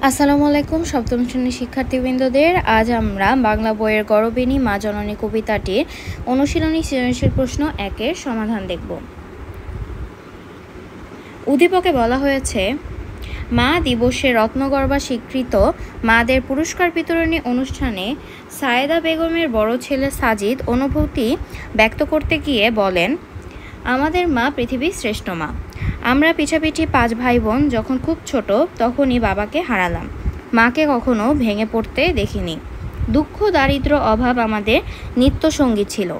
আসসালামু আলাইকুম সপ্তম শ্রেণীর শিক্ষার্থীবৃন্দদের। আজ আমরা বাংলা বইয়ের গরবিনী মা জননী কবিতাটির অনুশীলনী সৃজনশীল প্রশ্ন 1-এর সমাধান দেখব। উদ্দীপকে বলা হয়েছে, মা দিবসে রত্নগর্ভা স্বীকৃত মাদের পুরস্কার বিতরণী অনুষ্ঠানে সায়েদা বেগমের বড় ছেলে সাজিদ অনুভূতি ব্যক্ত করতে গিয়ে বলেন, আমাদের মা পৃথিবীর শ্রেষ্ঠ মা। আমরা পিঠাপিঠি 5 ভাই বোন যখন খুব ছোট তখনই বাবাকে হারালাম। মাকে কখনো ভেঙে পড়তে দেখিনি। দুঃখ দারিদ্র্য অভাব আমাদের নিত্যসঙ্গী ছিল।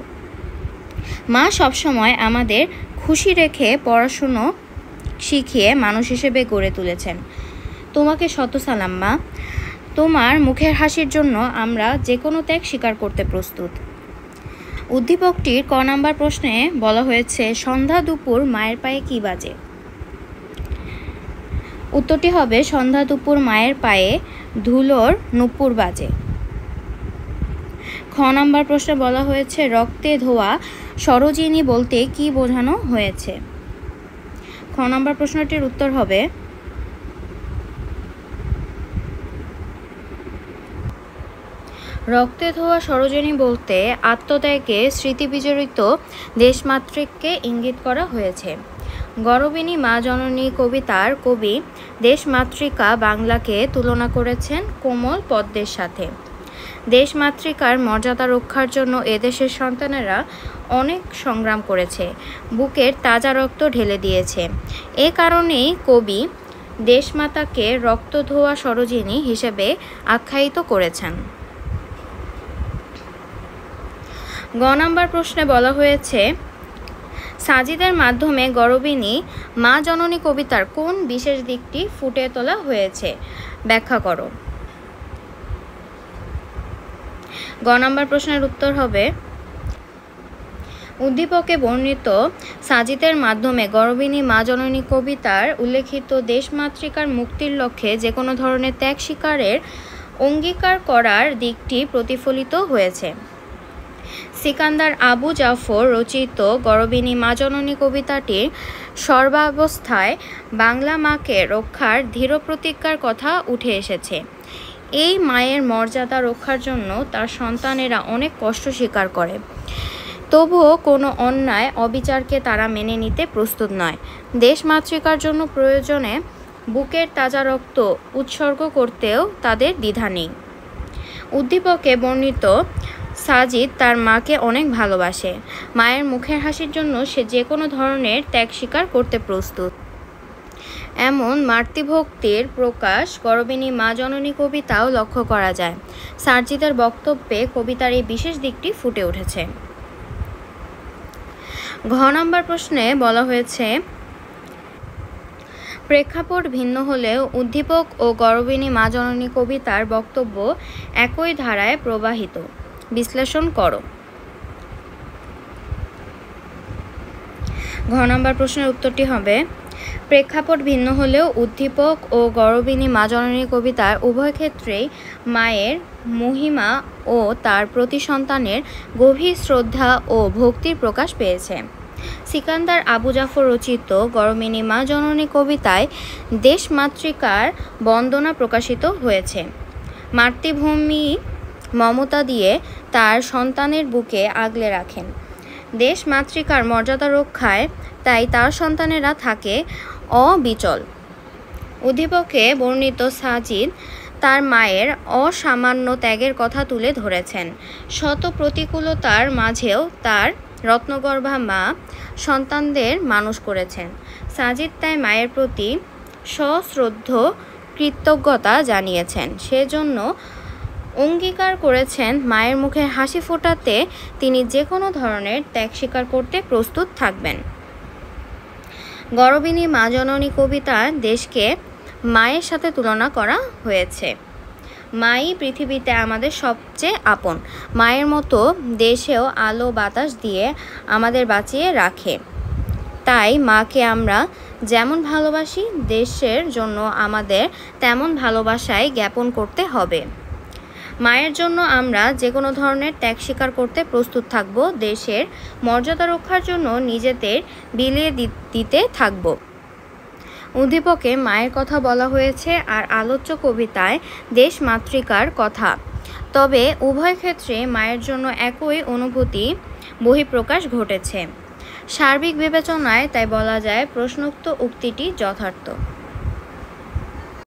মা সবসময় আমাদের খুশি রেখে পড়াশুনো শিখিয়ে মানুষ হিসেবে গড়ে তুলেছেন। তোমাকে শত সালাম মা। তোমার মুখের হাসির জন্য আমরা যে কোনো ত্যাগ স্বীকার করতে প্রস্তুত। উদ্দীপকটির ক নাম্বার প্রশ্নে বলা হয়েছে, সন্ধ্যা দুপুর মায়ের পায়ে কি বাজে? উত্তরটি হবে, সন্ধ্যা দুপুর মায়ের পায়ে ধুলোর নূপুর বাজে। খ নাম্বার প্রশ্নে বলা হয়েছে, রক্তে ধোয়া সরোজিনী বলতে কি বোঝানো হয়েছে? খ নাম্বার প্রশ্নটির উত্তর হবে, রক্তে ধোয়া সরোজিনী বলতে আত্মত্যাগে স্মৃতিবিজড়িত দেশমাতৃককে ইঙ্গিত করা হয়েছে। গরবিনী মা জননী কবিতার কবি দেশমাতৃকা বাংলাকে তুলনা করেছেন কোমল পদ্মের সাথে। দেশমাতৃকার মর্যাদা রক্ষার জন্য এদেশের সন্তানেরা অনেক সংগ্রাম করেছে, বুকের তাজা রক্ত ঢেলে দিয়েছে। এ কারণেই কবি দেশমাতাকে রক্ত ধোয়া সরোজিনী হিসেবে আখ্যায়িত করেছেন। গ নাম্বার প্রশ্নে বলা হয়েছে, সাজিদের মাধ্যমে গরবিনী মা জননী কবিতার কোন বিশেষ দিকটি ফুটিয়ে তোলা হয়েছে? ব্যাখ্যা করো। গ নাম্বার প্রশ্নের উত্তর হবে, উদ্দীপকে বর্ণিত সাজিদের মাধ্যমে গরবিনী মা জননী কবিতার উল্লেখিত দেশমাতৃকার মুক্তির লক্ষ্যে যে কোনো ধরনের ত্যাগ স্বীকারের অঙ্গীকার করার দিকটি প্রতিফলিত হয়েছে। সিকান্দার আবু জাফর রচিত গরবিনী মা জননী কবিতাটির সর্বাবস্থায় বাংলা মাকে রক্ষার দৃঢ় প্রতিজ্ঞার কথা উঠে এসেছে। এই মায়ের মর্যাদা রক্ষার জন্য তার সন্তানেরা অনেক কষ্ট স্বীকার করে, তবুও কোনো অন্যায় অবিচারকে তারা মেনে নিতে প্রস্তুত নয়। দেশমাতৃকার জন্য প্রয়োজনে বুকের তাজা রক্ত উৎসর্গ করতেও তাদের দ্বিধা নেই। উদ্দীপকে বর্ণিত সাজিদ তার মাকে অনেক ভালোবাসে। মায়ের মুখের হাসির জন্য সে যে কোনো ধরনের ত্যাগ স্বীকার করতে প্রস্তুত। এমন মাতৃভক্তির প্রকাশ গরবিনী মা জননী কবিতাও লক্ষ্য করা যায়। সাজিদের বক্তব্যে কবিতার এই বিশেষ দিকটি ফুটে উঠেছে। ঘ নাম্বার প্রশ্নে বলা হয়েছে, প্রেক্ষাপট ভিন্ন হলেও উদ্দীপক ও গরবিনী মা জননী কবিতার বক্তব্য একই ধারায় প্রবাহিত। বিশ্লেষণ করো। ঘ নাম্বার প্রশ্নের উত্তরটি হবে, প্রেক্ষাপট ভিন্ন হলেও উদ্দীপক ও গরবিনী মা জননী কবিতার উভয় ক্ষেত্রেই মায়ের মহিমা ও তার প্রতি সন্তানের গভীর শ্রদ্ধা ও ভক্তির প্রকাশ পেয়েছে। সিকান্দার আবু জাফর রচিত গরবিনী মা জননী কবিতায় দেশমাতৃকার বন্দনা প্রকাশিত হয়েছে। মাতৃভূমি মমতা দিয়ে তার সন্তানের বুকে আগলে রাখেন। দেশমাতৃকার মর্যাদা রক্ষায় তাই তার সন্তানেরা থাকে অবিচল। উদ্দীপকে বর্ণিত সাজিদ তার মায়ের অসামান্য ত্যাগের কথা তুলে ধরেছেন। শত প্রতিকূলতার মাঝেও তার রত্নগর্ভা মা সন্তানদের মানুষ করেছেন। সাজিদ তাই মায়ের প্রতি সশ্রদ্ধ কৃতজ্ঞতা জানিয়েছেন। সেজন্য অঙ্গীকার করেছেন মায়ের মুখে হাসি ফোটাতে তিনি যে কোনো ধরনের ত্যাগ স্বীকার করতে প্রস্তুত থাকবেন। গরবিনী মা জননী কবিতা দেশকে মায়ের সাথে তুলনা করা হয়েছে। মাই পৃথিবীতে আমাদের সবচেয়ে আপন। মায়ের মতো দেশেও আলো বাতাস দিয়ে আমাদের বাঁচিয়ে রাখে। তাই মাকে আমরা যেমন ভালোবাসি, দেশের জন্য আমাদের তেমন ভালোবাসাই জ্ঞাপন করতে হবে। মায়ের জন্য আমরা যে কোনো ধরনের ত্যাগ স্বীকার করতে প্রস্তুত থাকব। দেশের মর্যাদা রক্ষার জন্য নিজেদের বিলিয়ে দিতে থাকব। উদ্দীপকে মায়ের কথা বলা হয়েছে আর আলোচ্য কবিতায় দেশমাতৃকার কথা। তবে উভয় ক্ষেত্রে মায়ের জন্য একই অনুভূতি বহিঃপ্রকাশ ঘটেছে। সার্বিক বিবেচনায় তাই বলা যায় প্রশ্নোক্ত উক্তিটি যথার্থ।